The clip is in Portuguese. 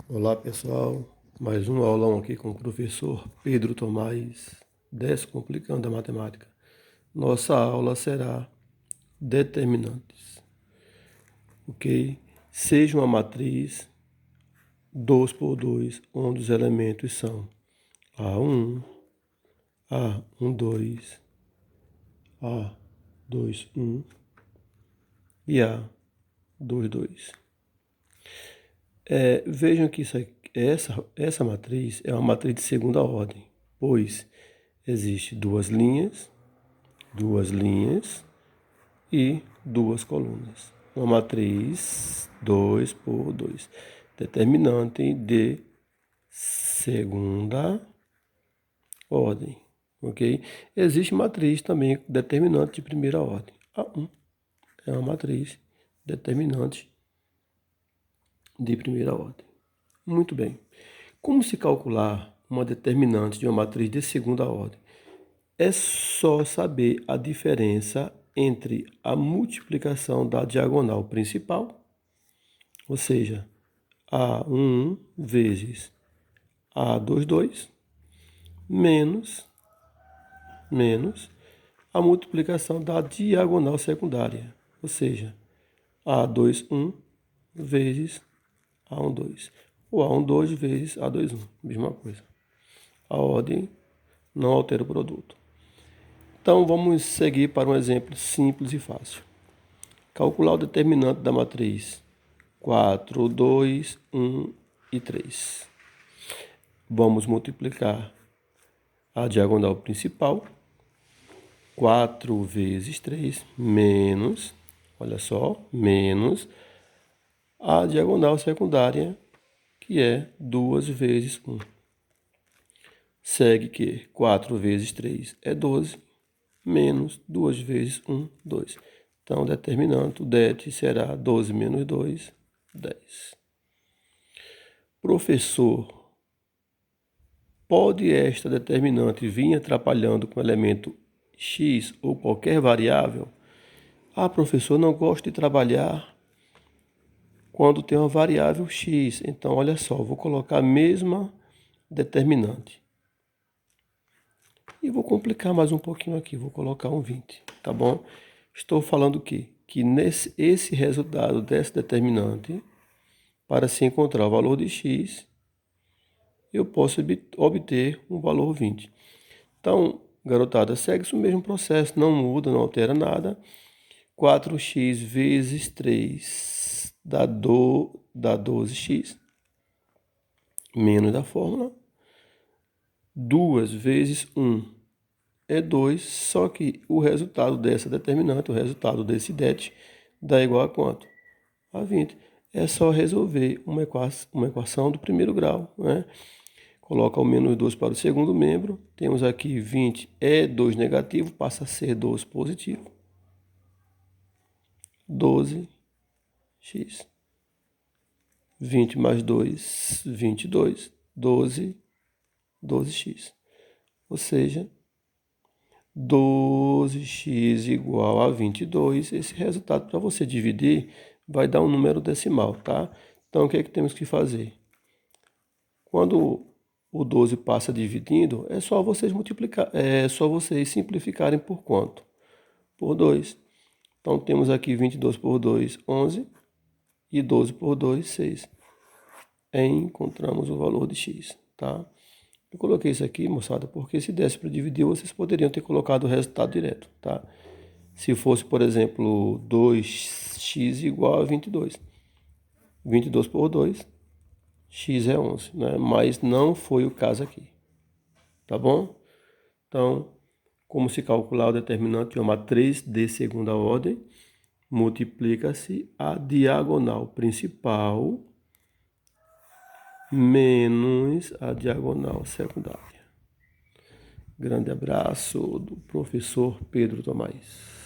Olá pessoal, mais um aulão aqui com o professor Pedro Tomás, Descomplicando a Matemática. Nossa aula será determinantes, ok? Seja uma matriz 2 por 2, onde os elementos são A1, A12, A21 e A22. Vejam que essa matriz é uma matriz de segunda ordem, pois existe duas linhas e duas colunas. Uma matriz 2 por 2, determinante de segunda ordem, ok? Existe matriz também determinante de primeira ordem. A1 é uma matriz determinante de primeira ordem. Muito bem. Como se calcular uma determinante de uma matriz de segunda ordem? É só saber a diferença entre a multiplicação da diagonal principal, ou seja, A11 vezes A22, menos a multiplicação da diagonal secundária, ou seja, A21 vezes A12, ou A12 vezes A21, mesma coisa. A ordem não altera o produto. Então, vamos seguir para um exemplo simples e fácil. Calcular o determinante da matriz 4, 2, 1 e 3. Vamos multiplicar a diagonal principal, 4 vezes 3, menos, olha só, menos a diagonal secundária, que é 2 vezes 1. Segue que 4 vezes 3 é 12, menos 2 vezes 1, 2. Então, o determinante, o det, será 12 menos 2, 10. Professor, pode esta determinante vir atrapalhando com o elemento x ou qualquer variável? Ah, professor, não gosto de trabalhar quando tem uma variável x. Então, olha só, vou colocar a mesma determinante. E vou complicar mais um pouquinho aqui, vou colocar um 20, tá bom? Estou falando o quê? Que esse resultado dessa determinante, para se encontrar o valor de x, eu posso obter um valor 20. Então, garotada, segue-se o mesmo processo, não muda, não altera nada. 4x vezes 3 dá 12x, menos da fórmula. 2 vezes 1 é 2, só que o resultado dessa determinante, o resultado desse det, dá igual a quanto? A 20. É só resolver uma equação do primeiro grau, né? Coloca o menos 2 para o segundo membro. Temos aqui 20 é 2 negativo, passa a ser 12 positivo. 12x. 20 mais 2, 22. 12x. Ou seja, 12x igual a 22. Esse resultado, para você dividir, vai dar um número decimal, tá? Então, o que é que temos que fazer? Quando o 12 passa dividindo, é só vocês simplificarem por quanto? Por 2. Então, temos aqui 22 por 2, 11, e 12 por 2, 6. Encontramos o valor de x, tá? Eu coloquei isso aqui, moçada, porque se desse para dividir, vocês poderiam ter colocado o resultado direto, tá? Se fosse, por exemplo, 2x igual a 22. 22 por 2, x é 11, né? Mas não foi o caso aqui, tá bom? Então, como se calcular o determinante de uma matriz de segunda ordem? Multiplica-se a diagonal principal menos a diagonal secundária. Grande abraço do professor Pedro Tomás.